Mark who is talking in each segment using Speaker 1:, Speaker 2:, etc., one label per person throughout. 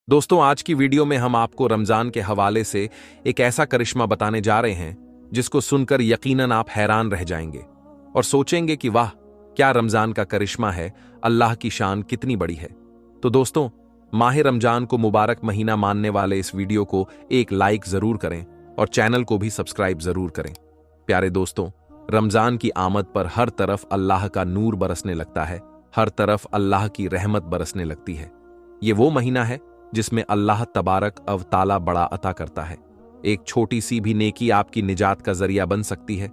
Speaker 1: दोस्तों, आज की वीडियो में हम आपको रमजान के हवाले से एक ऐसा करिश्मा बताने जा रहे हैं जिसको सुनकर यकीनन आप हैरान रह जाएंगे और सोचेंगे कि वाह, क्या रमजान का करिश्मा है, अल्लाह की शान कितनी बड़ी है। तो दोस्तों, माह रमजान को मुबारक महीना मानने वाले इस वीडियो को एक लाइक जरूर करें और चैनल को भी सब्सक्राइब जरूर करें। प्यारे दोस्तों, रमजान की आमद पर हर तरफ अल्लाह का नूर बरसने लगता है, हर तरफ अल्लाह की रहमत बरसने लगती है। ये वो महीना है जिसमें अल्लाह तबारक अव ताला बड़ा अता करता है। एक छोटी सी भी नेकी आपकी निजात का जरिया बन सकती है।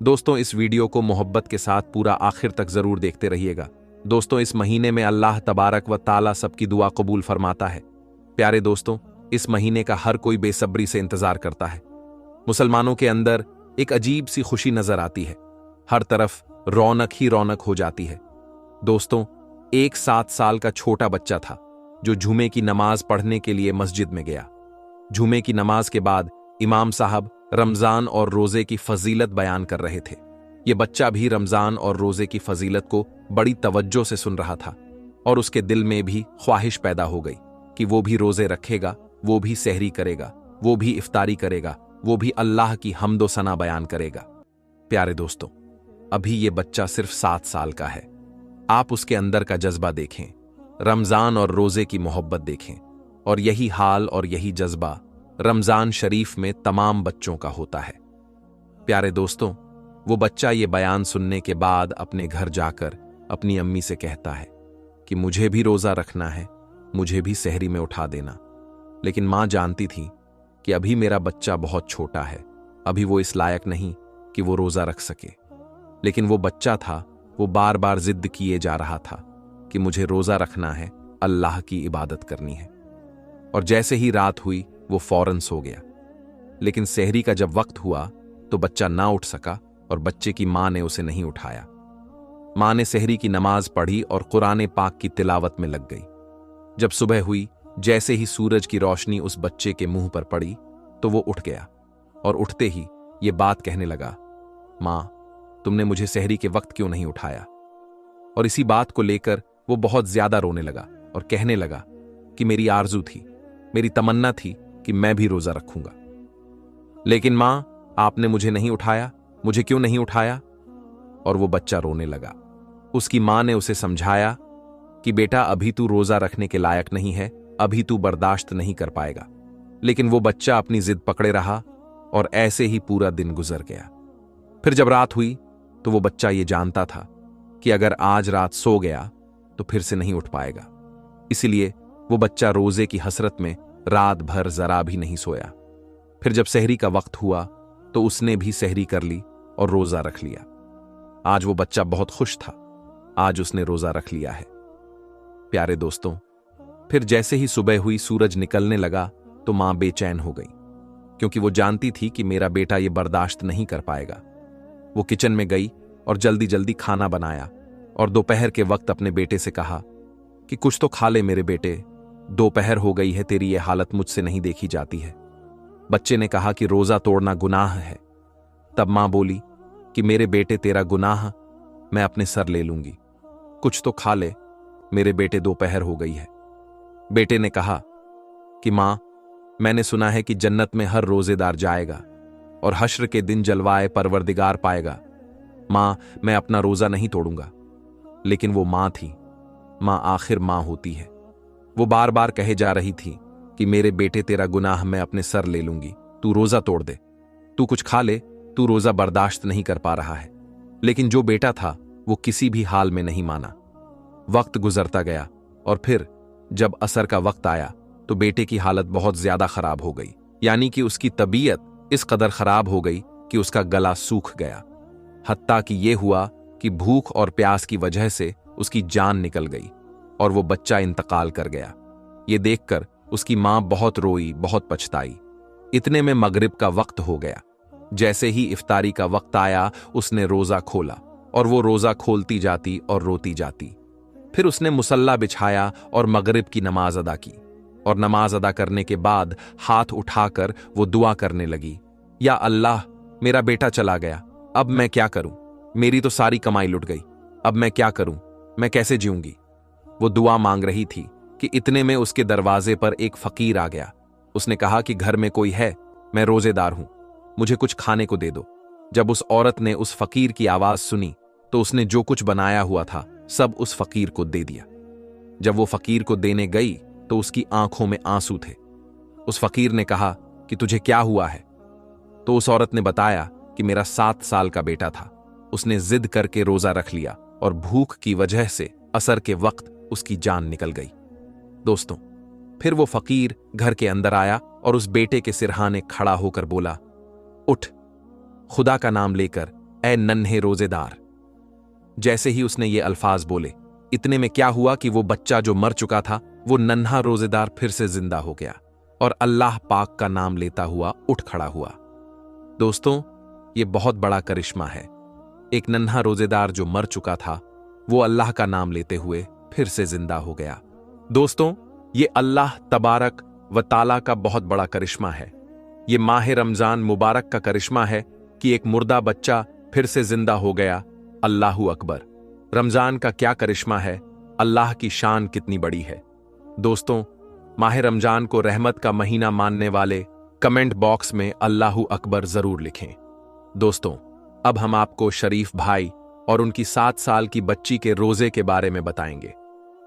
Speaker 1: दोस्तों, इस वीडियो को मोहब्बत के साथ पूरा आखिर तक जरूर देखते रहिएगा। दोस्तों, इस महीने में अल्लाह तबारक व ताला सबकी दुआ कबूल फरमाता है। प्यारे दोस्तों, इस महीने का हर कोई बेसब्री से इंतजार करता है। मुसलमानों के अंदर एक अजीब सी खुशी नजर आती है, हर तरफ रौनक ही रौनक हो जाती है। दोस्तों, एक 7 साल का छोटा बच्चा था जो जुमे की नमाज पढ़ने के लिए मस्जिद में गया। जुमे की नमाज के बाद इमाम साहब रमजान और रोजे की फजीलत बयान कर रहे थे। ये बच्चा भी रमजान और रोजे की फजीलत को बड़ी तवज्जो से सुन रहा था और उसके दिल में भी ख्वाहिश पैदा हो गई कि वो भी रोजे रखेगा, वो भी सहरी करेगा, वो भी इफ्तारी करेगा, वो भी अल्लाह की हम्दो सना बयान करेगा। प्यारे दोस्तों, अभी ये बच्चा सिर्फ 7 साल का है। आप उसके अंदर का जज्बा देखें, रमजान और रोजे की मोहब्बत देखें, और यही हाल और यही जज्बा रमजान शरीफ में तमाम बच्चों का होता है। प्यारे दोस्तों, वो बच्चा ये बयान सुनने के बाद अपने घर जाकर अपनी अम्मी से कहता है कि मुझे भी रोजा रखना है, मुझे भी सहरी में उठा देना। लेकिन मां जानती थी कि अभी मेरा बच्चा बहुत छोटा है, अभी वो इस लायक नहीं कि वो रोजा रख सके। लेकिन वो बच्चा था, वो बार बार जिद किए जा रहा था कि मुझे रोजा रखना है, अल्लाह की इबादत करनी है। और जैसे ही रात हुई वो फौरन सो गया। लेकिन सहरी का जब वक्त हुआ तो बच्चा ना उठ सका और बच्चे की मां ने उसे नहीं उठाया। मां ने सहरी की नमाज पढ़ी और कुरान पाक की तिलावत में लग गई। जब सुबह हुई, जैसे ही सूरज की रोशनी उस बच्चे के मुंह पर पड़ी तो वो उठ गया और उठते ही ये बात कहने लगा, मां, तुमने मुझे सहरी के वक्त क्यों नहीं उठाया? और इसी बात को लेकर वो बहुत ज्यादा रोने लगा और कहने लगा कि मेरी आरजू थी, मेरी तमन्ना थी कि मैं भी रोजा रखूंगा, लेकिन मां, आपने मुझे नहीं उठाया, मुझे क्यों नहीं उठाया? और वो बच्चा रोने लगा। उसकी मां ने उसे समझाया कि बेटा, अभी तू रोजा रखने के लायक नहीं है, अभी तू बर्दाश्त नहीं कर पाएगा। लेकिन वो बच्चा अपनी जिद पकड़े रहा और ऐसे ही पूरा दिन गुजर गया। फिर जब रात हुई तो वो बच्चा ये जानता था कि अगर आज रात सो गया तो फिर से नहीं उठ पाएगा। इसीलिए वो बच्चा रोजे की हसरत में रात भर जरा भी नहीं सोया। फिर जब सहरी का वक्त हुआ तो उसने भी सहरी कर ली और रोजा रख लिया। आज वो बच्चा बहुत खुश था, आज उसने रोजा रख लिया है। प्यारे दोस्तों, फिर जैसे ही सुबह हुई, सूरज निकलने लगा तो मां बेचैन हो गई, क्योंकि वो जानती थी कि मेरा बेटा ये बर्दाश्त नहीं कर पाएगा। वो किचन में गई और जल्दी जल्दी खाना बनाया और दोपहर के वक्त अपने बेटे से कहा कि कुछ तो खा ले मेरे बेटे, दोपहर हो गई है, तेरी ये हालत मुझसे नहीं देखी जाती है। बच्चे ने कहा कि रोजा तोड़ना गुनाह है। तब मां बोली कि मेरे बेटे, तेरा गुनाह मैं अपने सर ले लूंगी, कुछ तो खा ले मेरे बेटे, दोपहर हो गई है। बेटे ने कहा कि मां, मैंने सुना है कि जन्नत में हर रोजेदार जाएगा और हश्र के दिन जलवाए परवरदिगार पाएगा। मां, मैं अपना रोजा नहीं तोड़ूंगा। लेकिन वो मां थी, मां आखिर मां होती है। वो बार बार कहे जा रही थी कि मेरे बेटे, तेरा गुनाह मैं अपने सर ले लूंगी, तू रोजा तोड़ दे, तू कुछ खा ले, तू रोजा बर्दाश्त नहीं कर पा रहा है। लेकिन जो बेटा था वो किसी भी हाल में नहीं माना। वक्त गुजरता गया और फिर जब असर का वक्त आया तो बेटे की हालत बहुत ज्यादा खराब हो गई, यानी कि उसकी तबीयत इस कदर खराब हो गई कि उसका गला सूख गया। हत्ता कि यह हुआ कि भूख और प्यास की वजह से उसकी जान निकल गई और वो बच्चा इंतकाल कर गया। ये देखकर उसकी मां बहुत रोई, बहुत पछताई। इतने में मगरिब का वक्त हो गया। जैसे ही इफ्तारी का वक्त आया, उसने रोजा खोला और वो रोजा खोलती जाती और रोती जाती। फिर उसने मुसल्ला बिछाया और मगरिब की नमाज अदा की और नमाज अदा करने के बाद हाथ उठाकर वो दुआ करने लगी, या अल्लाह, मेरा बेटा चला गया, अब मैं क्या करूं? मेरी तो सारी कमाई लुट गई, अब मैं क्या करूं? मैं कैसे जीऊंगी? वो दुआ मांग रही थी कि इतने में उसके दरवाजे पर एक फकीर आ गया। उसने कहा कि घर में कोई है, मैं रोजेदार हूं, मुझे कुछ खाने को दे दो। जब उस औरत ने उस फकीर की आवाज सुनी तो उसने जो कुछ बनाया हुआ था सब उस फकीर को दे दिया। जब वो फकीर को देने गई तो उसकी आंखों में आंसू थे। उस फकीर ने कहा कि तुझे क्या हुआ है? तो उस औरत ने बताया कि मेरा 7 साल का बेटा था, उसने जिद करके रोजा रख लिया और भूख की वजह से असर के वक्त उसकी जान निकल गई। दोस्तों, फिर वो फकीर घर के अंदर आया और उस बेटे के सिरहाने खड़ा होकर बोला, उठ, खुदा का नाम लेकर, ऐ नन्हे रोजेदार। जैसे ही उसने ये अल्फाज बोले, इतने में क्या हुआ कि वो बच्चा जो मर चुका था, वो नन्हा रोजेदार फिर से जिंदा हो गया और अल्लाह पाक का नाम लेता हुआ उठ खड़ा हुआ। दोस्तों, ये बहुत बड़ा करिश्मा है। एक नन्हा रोजेदार जो मर चुका था, वो अल्लाह का नाम लेते हुए फिर से जिंदा हो गया। दोस्तों, ये अल्लाह तबारक व ताला का बहुत बड़ा करिश्मा है। ये माह रमजान मुबारक का करिश्मा है कि एक मुर्दा बच्चा फिर से जिंदा हो गया। अल्लाहू अकबर। रमजान का क्या करिश्मा है, अल्लाह की शान कितनी बड़ी है। दोस्तों, माह रमजान को रहमत का महीना मानने वाले कमेंट बॉक्स में अल्लाहू अकबर जरूर लिखें। दोस्तों, अब हम आपको शरीफ भाई और उनकी 7 साल की बच्ची के रोजे के बारे में बताएंगे,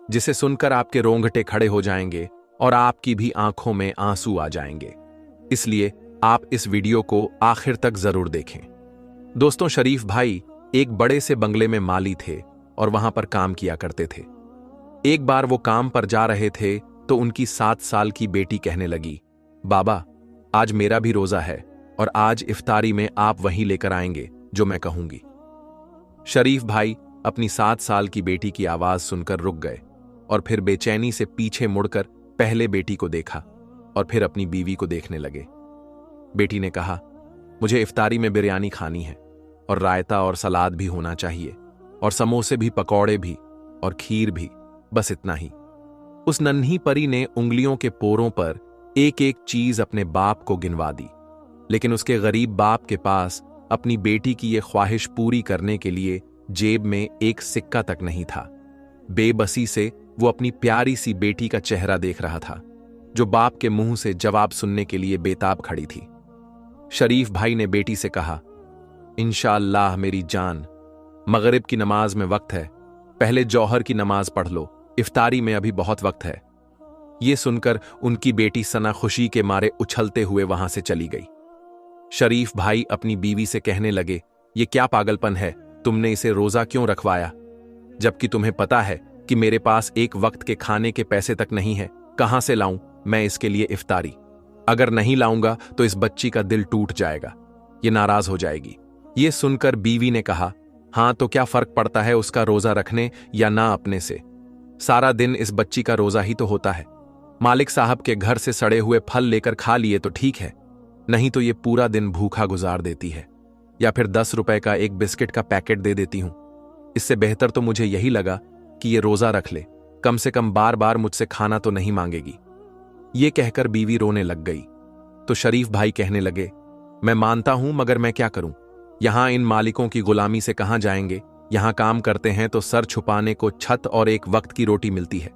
Speaker 1: जिसे सुनकर आपके रोंगटे खड़े हो जाएंगे और आपकी भी आंखों में आंसू आ जाएंगे। इसलिए आप इस वीडियो को आखिर तक जरूर देखें। दोस्तों, शरीफ भाई एक बड़े से बंगले में माली थे और वहां पर काम किया करते थे। एक बार वो काम पर जा रहे थे तो उनकी 7 साल की बेटी कहने लगी, बाबा, आज मेरा भी रोजा है और आज इफ्तारी में आप वहीं लेकर आएंगे जो मैं कहूंगी। शरीफ भाई अपनी 7 साल की बेटी की आवाज सुनकर रुक गए और फिर बेचैनी से पीछे मुड़कर पहले बेटी को देखा और फिर अपनी बीवी को देखने लगे। बेटी ने कहा, मुझे इफ्तारी में बिरयानी खानी है और रायता और सलाद भी होना चाहिए और समोसे भी, पकौड़े भी और खीर भी, बस इतना ही। उस नन्ही परी ने उंगलियों के पोरों पर एक एक चीज अपने बाप को गिनवा दी, लेकिन उसके गरीब बाप के पास अपनी बेटी की यह ख्वाहिश पूरी करने के लिए जेब में एक सिक्का तक नहीं था। बेबसी से वो अपनी प्यारी सी बेटी का चेहरा देख रहा था, जो बाप के मुंह से जवाब सुनने के लिए बेताब खड़ी थी। शरीफ भाई ने बेटी से कहा, इंशाअल्लाह मेरी जान, मगरिब की नमाज में वक्त है, पहले जौहर की नमाज पढ़ लो, इफ्तारी में अभी बहुत वक्त है। ये सुनकर उनकी बेटी सना खुशी के मारे उछलते हुए वहां से चली गई। शरीफ भाई अपनी बीवी से कहने लगे, ये क्या पागलपन है, तुमने इसे रोजा क्यों रखवाया, जबकि तुम्हें पता है कि मेरे पास एक वक्त के खाने के पैसे तक नहीं है। कहां से लाऊं मैं इसके लिए इफ्तारी? अगर नहीं लाऊंगा तो इस बच्ची का दिल टूट जाएगा, ये नाराज हो जाएगी। ये सुनकर बीवी ने कहा, हां तो क्या फर्क पड़ता है उसका रोजा रखने या ना अपने से, सारा दिन इस बच्ची का रोजा ही तो होता है। मालिक साहब के घर से सड़े हुए फल लेकर खा लिए तो ठीक है, नहीं तो ये पूरा दिन भूखा गुजार देती है, या फिर 10 रुपए का एक बिस्किट का पैकेट दे देती हूं। इससे बेहतर तो मुझे यही लगा कि ये रोजा रख ले, कम से कम बार बार मुझसे खाना तो नहीं मांगेगी। ये कहकर बीवी रोने लग गई तो शरीफ भाई कहने लगे, मैं मानता हूं, मगर मैं क्या करूं, यहां इन मालिकों की गुलामी से कहां जाएंगे। यहां काम करते हैं तो सर छुपाने को छत और एक वक्त की रोटी मिलती है,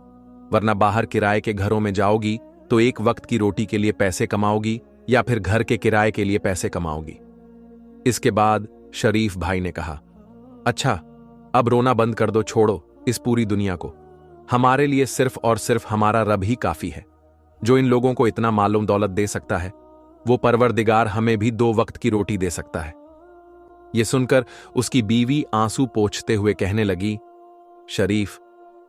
Speaker 1: वरना बाहर किराए के घरों में जाओगी तो एक वक्त की रोटी के लिए पैसे कमाओगी या फिर घर के किराए के लिए पैसे कमाओगी। इसके बाद शरीफ भाई ने कहा, अच्छा अब रोना बंद कर दो, छोड़ो इस पूरी दुनिया को, हमारे लिए सिर्फ और सिर्फ हमारा रब ही काफी है, जो इन लोगों को इतना मालूम दौलत दे सकता है, वो परवरदिगार हमें भी 2 वक्त की रोटी दे सकता है। ये सुनकर उसकी बीवी आंसू पोंछते हुए कहने लगी, शरीफ,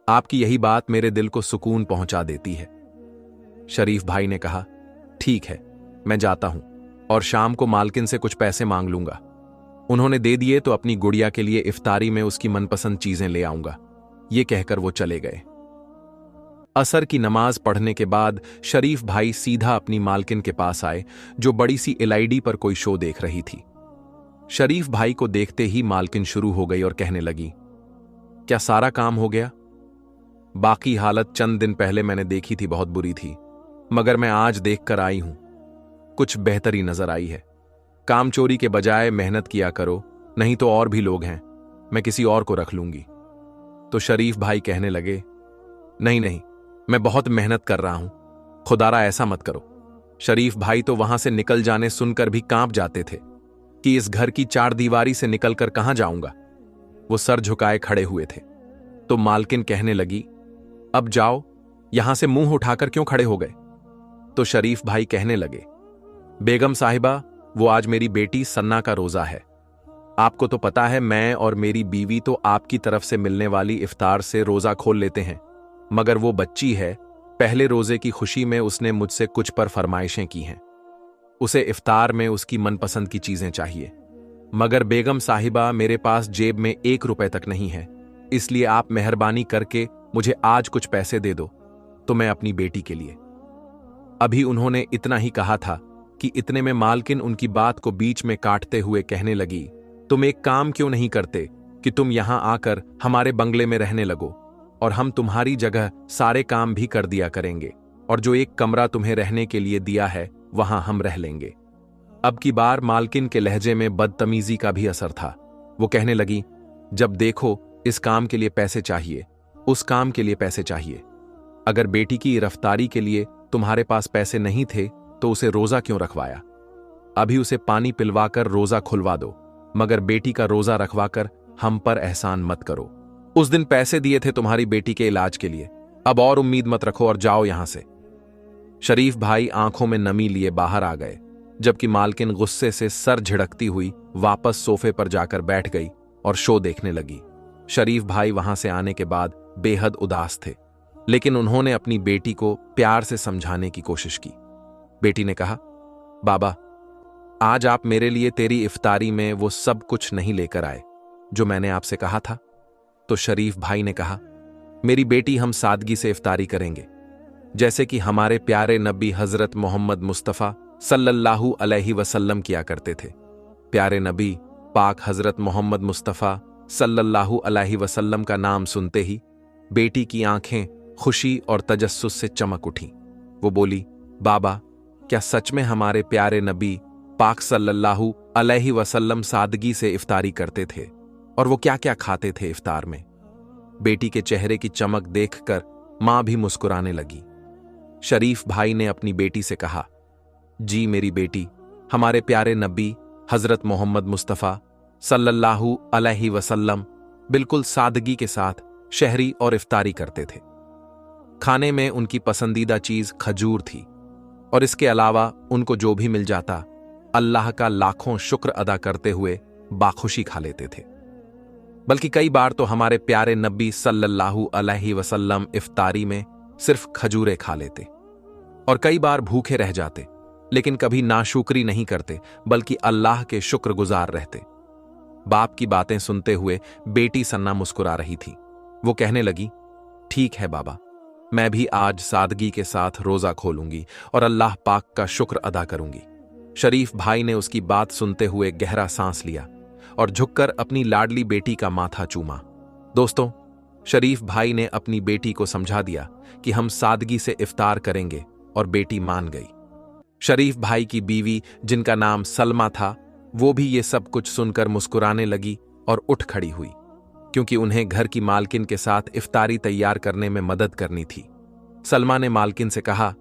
Speaker 1: आपकी यही बात मेरे दिल को सुकून पहुंचा देती है। शरीफ भाई ने कहा, ठीक है, मैं जाता हूं और शाम को मालकिन से कुछ पैसे मांग लूंगा। उन्होंने दे दिए तो अपनी गुड़िया के लिए इफ्तारी में उसकी मनपसंद चीजें ले आऊंगा। ये कहकर वो चले गए। असर की नमाज पढ़ने के बाद शरीफ भाई सीधा अपनी मालकिन के पास आए, जो बड़ी सी एलईडी पर कोई शो देख रही थी। शरीफ भाई को देखते ही मालकिन शुरू हो गई और कहने लगी, क्या सारा काम हो गया? बाकी हालत चंद दिन पहले मैंने देखी थी, बहुत बुरी थी, मगर मैं आज देखकर आई हूं, कुछ बेहतरी नजर आई है। काम चोरी के बजाय मेहनत किया करो, नहीं तो और भी लोग हैं, मैं किसी और को रख लूंगी। तो शरीफ भाई कहने लगे, नहीं नहीं, मैं बहुत मेहनत कर रहा हूं, खुदारा ऐसा मत करो। शरीफ भाई तो वहां से निकल जाने सुनकर भी कांप जाते थे कि इस घर की चार दीवारी से निकलकर कहां जाऊंगा। वो सर झुकाए खड़े हुए थे। तो मालकिन कहने लगी, अब जाओ, यहां से मुंह उठाकर क्यों खड़े हो गए? तो शरीफ भाई कहने लगे, बेगम साहिबा, वो आज मेरी बेटी सन्ना का रोजा है। आपको तो पता है मैं और मेरी बीवी तो आपकी तरफ से मिलने वाली इफ्तार से रोजा खोल लेते हैं, मगर वो बच्ची है, पहले रोजे की खुशी में उसने मुझसे कुछ पर फरमाइशें की हैं। उसे इफ्तार में उसकी मनपसंद की चीजें चाहिए, मगर बेगम साहिबा मेरे पास जेब में 1 रुपए तक नहीं है, इसलिए आप मेहरबानी करके मुझे आज कुछ पैसे दे दो तो मैं अपनी बेटी के लिए। अभी उन्होंने इतना ही कहा था कि इतने में मालकिन उनकी बात को बीच में काटते हुए कहने लगी, तुम एक काम क्यों नहीं करते कि तुम यहां आकर हमारे बंगले में रहने लगो और हम तुम्हारी जगह सारे काम भी कर दिया करेंगे, और जो एक कमरा तुम्हें रहने के लिए दिया है वहां हम रह लेंगे। अब की बार मालकिन के लहजे में बदतमीजी का भी असर था। वो कहने लगी, जब देखो इस काम के लिए पैसे चाहिए, उस काम के लिए पैसे चाहिए। अगर बेटी की रफ्तारी के लिए तुम्हारे पास पैसे नहीं थे तो उसे रोजा क्यों रखवाया? अभी उसे पानी पिलवाकर रोजा खुलवा दो, मगर बेटी का रोजा रखवाकर हम पर एहसान मत करो। उस दिन पैसे दिए थे तुम्हारी बेटी के इलाज के लिए, अब और उम्मीद मत रखो और जाओ यहां से। शरीफ भाई आंखों में नमी लिए बाहर आ गए, जबकि मालकिन गुस्से से सर झिड़कती हुई वापस सोफे पर जाकर बैठ गई और शो देखने लगी। शरीफ भाई वहां से आने के बाद बेहद उदास थे, लेकिन उन्होंने अपनी बेटी को प्यार से समझाने की कोशिश की। बेटी ने कहा, बाबा, आज आप मेरे लिए तेरी इफ्तारी में वो सब कुछ नहीं लेकर आए जो मैंने आपसे कहा था। तो शरीफ भाई ने कहा, मेरी बेटी, हम सादगी से इफ्तारी करेंगे, जैसे कि हमारे प्यारे नबी हजरत मोहम्मद मुस्तफ़ा सल्लल्लाहु अलैहि वसल्लम किया करते थे। प्यारे नबी पाक हजरत मोहम्मद मुस्तफ़ा सल्लल्लाहु अलैहि वसल्लम का नाम सुनते ही बेटी की आंखें खुशी और तजस्सुस से चमक उठी। वो बोली, बाबा, क्या सच में हमारे प्यारे नबी पाक सल्लल्लाहु अलैहि वसल्लम सादगी से इफ्तारी करते थे? और वो क्या क्या खाते थे इफ्तार में? बेटी के चेहरे की चमक देखकर मां भी मुस्कुराने लगी। शरीफ भाई ने अपनी बेटी से कहा, जी मेरी बेटी, हमारे प्यारे नबी हजरत मोहम्मद मुस्तफ़ा सल्लल्लाहु अलैहि वसल्लम बिल्कुल सादगी के साथ शहरी और इफ्तारी करते थे। खाने में उनकी पसंदीदा चीज खजूर थी, और इसके अलावा उनको जो भी मिल जाता अल्लाह का लाखों शुक्र अदा करते हुए बाखुशी खा लेते थे। बल्कि कई बार तो हमारे प्यारे नबी सल्लल्लाहु अलैहि वसल्लम इफ्तारी में सिर्फ खजूरें खा लेते, और कई बार भूखे रह जाते, लेकिन कभी नाशुक्री नहीं करते, बल्कि अल्लाह के शुक्रगुजार रहते। बाप की बातें सुनते हुए बेटी सन्ना मुस्कुरा रही थी। वो कहने लगी, ठीक है बाबा, मैं भी आज सादगी के साथ रोजा खोलूंगी और अल्लाह पाक का शुक्र अदा करूंगी। शरीफ भाई ने उसकी बात सुनते हुए गहरा सांस लिया और झुककर अपनी लाडली बेटी का माथा चूमा। दोस्तों, शरीफ भाई ने अपनी बेटी को समझा दिया कि हम सादगी से इफ्तार करेंगे, और बेटी मान गई। शरीफ भाई की बीवी, जिनका नाम सलमा था, वो भी ये सब कुछ सुनकर मुस्कुराने लगी और उठ खड़ी हुई, क्योंकि उन्हें घर की मालकिन के साथ इफ्तारी तैयार करने में मदद करनी थी। सलमा ने मालकिन से कहा,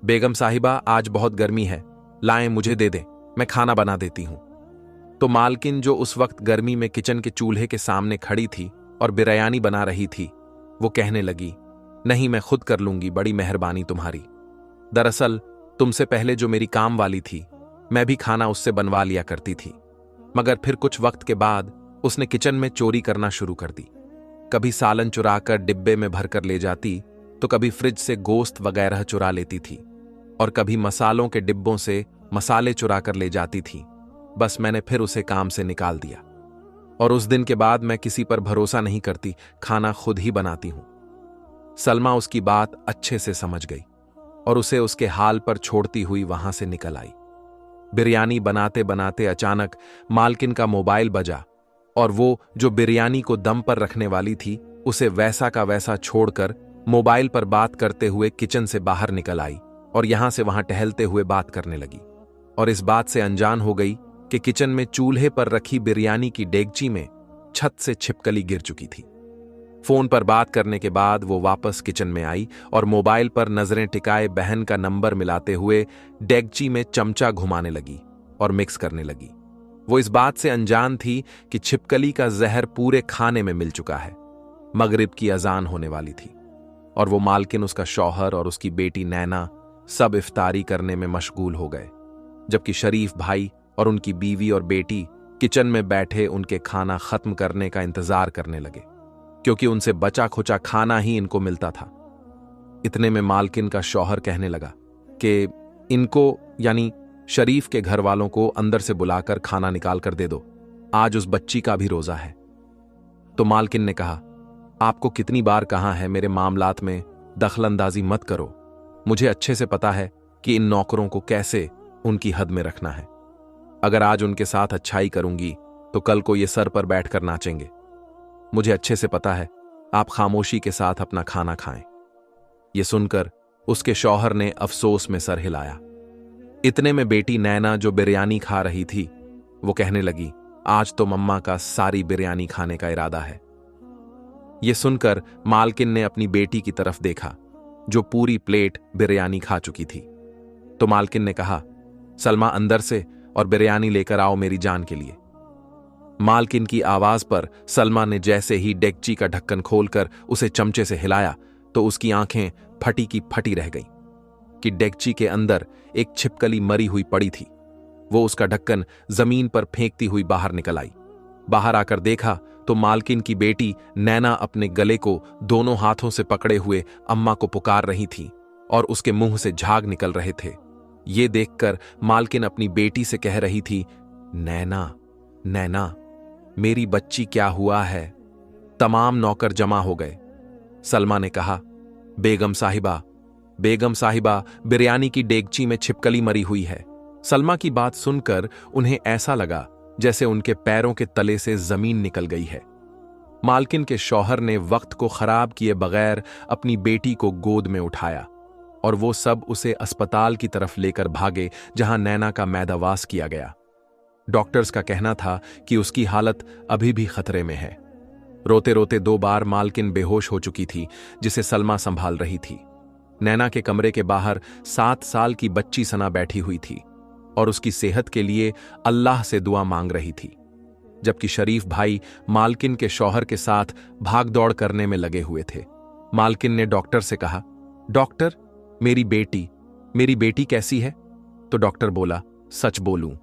Speaker 1: बेगम साहिबा, आज बहुत गर्मी है, लाएं मुझे दे दें, मैं खाना बना देती हूं। तो मालकिन, जो उस वक्त गर्मी में किचन के चूल्हे के सामने खड़ी थी और बिरयानी बना रही थी, वो कहने लगी, नहीं, मैं खुद कर लूंगी, बड़ी मेहरबानी तुम्हारी। दरअसल तुमसे पहले जो मेरी काम वाली थी, मैं भी खाना उससे बनवा लिया करती थी, मगर फिर कुछ वक्त के बाद उसने किचन में चोरी करना शुरू कर दी। कभी सालन चुराकर डिब्बे में भरकर ले जाती, तो कभी फ्रिज से गोश्त वगैरह चुरा लेती थी, और कभी मसालों के डिब्बों से मसाले चुरा कर ले जाती थी। बस मैंने फिर उसे काम से निकाल दिया, और उस दिन के बाद मैं किसी पर भरोसा नहीं करती, खाना खुद ही बनाती हूं। सलमा उसकी बात अच्छे से समझ गई और उसे उसके हाल पर छोड़ती हुई वहां से निकल आई। बिरयानी बनाते बनाते अचानक मालकिन का मोबाइल बजा, और वो जो बिरयानी को दम पर रखने वाली थी, उसे वैसा का वैसा छोड़कर मोबाइल पर बात करते हुए किचन से बाहर निकल आई और यहां से वहां टहलते हुए बात करने लगी, और इस बात से अनजान हो गई कि किचन में चूल्हे पर रखी बिरयानी की डेगची में छत से छिपकली गिर चुकी थी। फोन पर बात करने के बाद वो वापस किचन में आई और मोबाइल पर नजरें टिकाए बहन का नंबर मिलाते हुए डेगची में चमचा घुमाने लगी और मिक्स करने लगी। वो इस बात से अनजान थी कि छिपकली का जहर पूरे खाने में मिल चुका है। मगरिब की अजान होने वाली थी और वो मालकिन, उसका शौहर और उसकी बेटी नैना सब इफ्तारी करने में मशगूल हो गए, जबकि शरीफ भाई और उनकी बीवी और बेटी किचन में बैठे उनके खाना खत्म करने का इंतजार करने लगे, क्योंकि उनसे बचा खुचा खाना ही इनको मिलता था। इतने में मालकिन का शौहर कहने लगा कि इनको यानी शरीफ के घर वालों को अंदर से बुलाकर खाना निकाल कर दे दो, आज उस बच्ची का भी रोजा है। तो मालकिन ने कहा, आपको कितनी बार कहा है मेरे मामलात में दखलंदाजी मत करो। मुझे अच्छे से पता है कि इन नौकरों को कैसे उनकी हद में रखना है। अगर आज उनके साथ अच्छाई करूंगी तो कल को ये सर पर बैठकर नाचेंगे। मुझे अच्छे से पता है, आप खामोशी के साथ अपना खाना खाएं। ये सुनकर उसके शौहर ने अफसोस में सर हिलाया। इतने में बेटी नैना, जो बिरयानी खा रही थी, वो कहने लगी, आज तो मम्मा का सारी बिरयानी खाने का इरादा है। ये सुनकर मालकिन ने अपनी बेटी की तरफ देखा, जो पूरी प्लेट बिरयानी खा चुकी थी। तो मालकिन ने कहा, सलमा अंदर से और बिरयानी लेकर आओ मेरी जान के लिए। मालकिन की आवाज पर सलमा ने जैसे ही डेगची का ढक्कन खोलकर उसे चमचे से हिलाया तो उसकी आंखें फटी की फटी रह गईं कि डेगची के अंदर एक छिपकली मरी हुई पड़ी थी। वो उसका ढक्कन जमीन पर फेंकती हुई बाहर निकल आई। बाहर आकर देखा तो मालकिन की बेटी नैना अपने गले को दोनों हाथों से पकड़े हुए अम्मा को पुकार रही थी और उसके मुंह से झाग निकल रहे थे। ये देखकर मालकिन अपनी बेटी से कह रही थी, नैना, नैना, मेरी बच्ची, क्या हुआ है? तमाम नौकर जमा हो गए। सलमा ने कहा, बेगम साहिबा, बेगम साहिबा, बिरयानी की डेगची में छिपकली मरी हुई है। सलमा की बात सुनकर उन्हें ऐसा लगा जैसे उनके पैरों के तले से जमीन निकल गई है। मालकिन के शौहर ने वक्त को खराब किए बगैर अपनी बेटी को गोद में उठाया और वो सब उसे अस्पताल की तरफ लेकर भागे, जहां नैना का मैदावास किया गया। डॉक्टर्स का कहना था कि उसकी हालत अभी भी खतरे में है। रोते रोते 2 बार मालकिन बेहोश हो चुकी थी, जिसे सलमा संभाल रही थी। नैना के कमरे के बाहर 7 साल की बच्ची सना बैठी हुई थी और उसकी सेहत के लिए अल्लाह से दुआ मांग रही थी, जबकि शरीफ भाई मालकिन के शौहर के साथ भागदौड़ करने में लगे हुए थे। मालकिन ने डॉक्टर से कहा, डॉक्टर, मेरी बेटी कैसी है? तो डॉक्टर बोला, सच बोलूं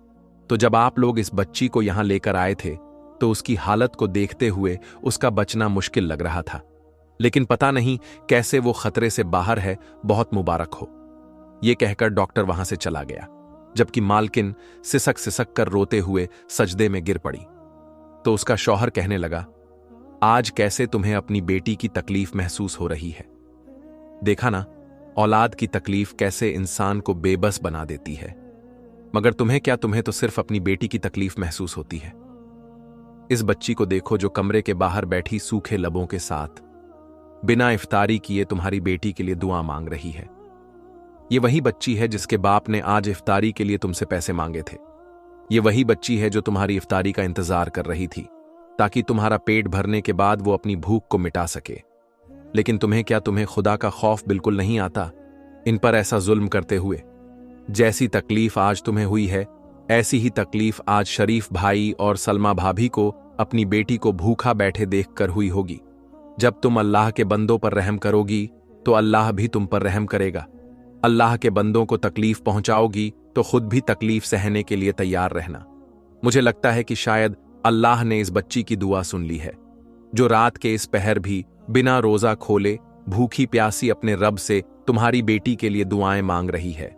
Speaker 1: तो जब आप लोग इस बच्ची को यहां लेकर आए थे तो उसकी हालत को देखते हुए उसका बचना मुश्किल लग रहा था, लेकिन पता नहीं कैसे वो खतरे से बाहर है, बहुत मुबारक हो। यह कहकर डॉक्टर वहां से चला गया, जबकि मालकिन सिसक सिसक कर रोते हुए सजदे में गिर पड़ी। तो उसका शौहर कहने लगा, आज कैसे तुम्हें अपनी बेटी की तकलीफ महसूस हो रही है? देखा ना, औलाद की तकलीफ कैसे इंसान को बेबस बना देती है। मगर तुम्हें तो सिर्फ अपनी बेटी की तकलीफ महसूस होती है। इस बच्ची को देखो, जो कमरे के बाहर बैठी सूखे लबों के साथ बिना इफ्तारी किए तुम्हारी बेटी के लिए दुआ मांग रही है। ये वही बच्ची है जिसके बाप ने आज इफ्तारी के लिए तुमसे पैसे मांगे थे। ये वही बच्ची है जो तुम्हारी इफ्तारी का इंतजार कर रही थी, ताकि तुम्हारा पेट भरने के बाद वो अपनी भूख को मिटा सके। लेकिन तुम्हें खुदा का खौफ बिल्कुल नहीं आता इन पर ऐसा जुल्म करते हुए? जैसी तकलीफ आज तुम्हें हुई है, ऐसी ही तकलीफ आज शरीफ भाई और सलमा भाभी को अपनी बेटी को भूखा बैठे देखकर हुई होगी। जब तुम अल्लाह के बंदों पर रहम करोगी तो अल्लाह भी तुम पर रहम करेगा। अल्लाह के बंदों को तकलीफ पहुंचाओगी तो खुद भी तकलीफ सहने के लिए तैयार रहना। मुझे लगता है कि शायद अल्लाह ने इस बच्ची की दुआ सुन ली है, जो रात के इस पहर भी बिना रोजा खोले भूखी प्यासी अपने रब से तुम्हारी बेटी के लिए दुआएं मांग रही है।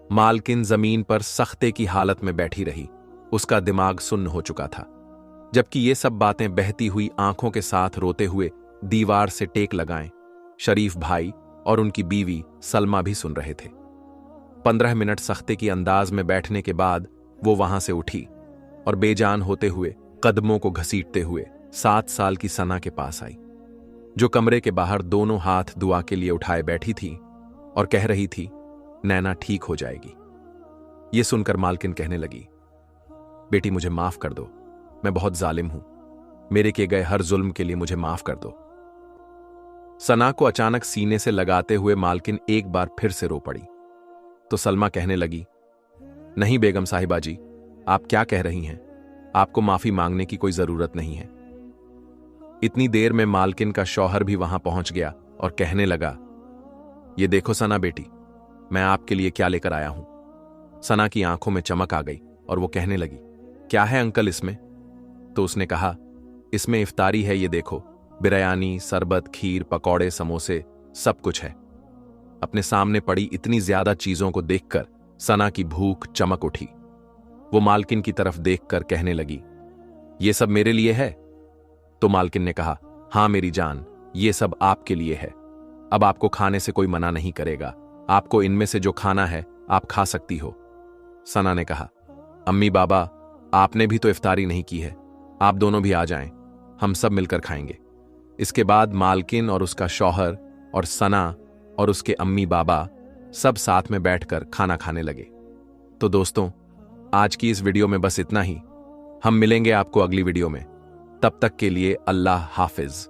Speaker 1: मालकिन जमीन पर सख्ते की हालत में बैठी रही। उसका दिमाग सुन्न हो चुका था, जबकि ये सब बातें बहती हुई आंखों के साथ रोते हुए दीवार से टेक लगाएं शरीफ भाई और उनकी बीवी सलमा भी सुन रहे थे। 15 मिनट सख्ते की अंदाज में बैठने के बाद वो वहां से उठी और बेजान होते हुए, कदमों को घसीटते हुए 7 साल की सना के पास आई, जो कमरे के बाहर दोनों हाथ दुआ के लिए उठाए बैठी थी और कह रही थी, नैना ठीक हो जाएगी। ये सुनकर मालकिन कहने लगी, बेटी मुझे माफ कर दो, मैं बहुत जालिम हूं, मेरे किए गए हर जुल्म के लिए मुझे माफ कर दो। सना को अचानक सीने से लगाते हुए मालकिन एक बार फिर से रो पड़ी। तो सलमा कहने लगी, नहीं बेगम साहिबा जी, आप क्या कह रही हैं? आपको माफी मांगने की कोई जरूरत नहीं है। इतनी देर में मालकिन का शौहर भी वहां पहुंच गया और कहने लगा, ये देखो सना बेटी, मैं आपके लिए क्या लेकर आया हूं। सना की आंखों में चमक आ गई और वो कहने लगी, क्या है अंकल इसमें? तो उसने कहा, इसमें इफ्तारी है, ये देखो, बिरयानी, शरबत, खीर, पकौड़े, समोसे, सब कुछ है। अपने सामने पड़ी इतनी ज्यादा चीजों को देखकर सना की भूख चमक उठी। वो मालकिन की तरफ देखकर कहने लगी, ये सब मेरे लिए है? तो मालकिन ने कहा, हां मेरी जान, ये सब आपके लिए है। अब आपको खाने से कोई मना नहीं करेगा। आपको इनमें से जो खाना है आप खा सकती हो। सना ने कहा, अम्मी बाबा, आपने भी तो इफ्तारी नहीं की है, आप दोनों भी आ जाएं, हम सब मिलकर खाएंगे। इसके बाद मालकिन और उसका शौहर और सना और उसके अम्मी बाबा सब साथ में बैठकर खाना खाने लगे। तो दोस्तों, आज की इस वीडियो में बस इतना ही। हम मिलेंगे आपको अगली वीडियो में। तब तक के लिए अल्लाह हाफिज।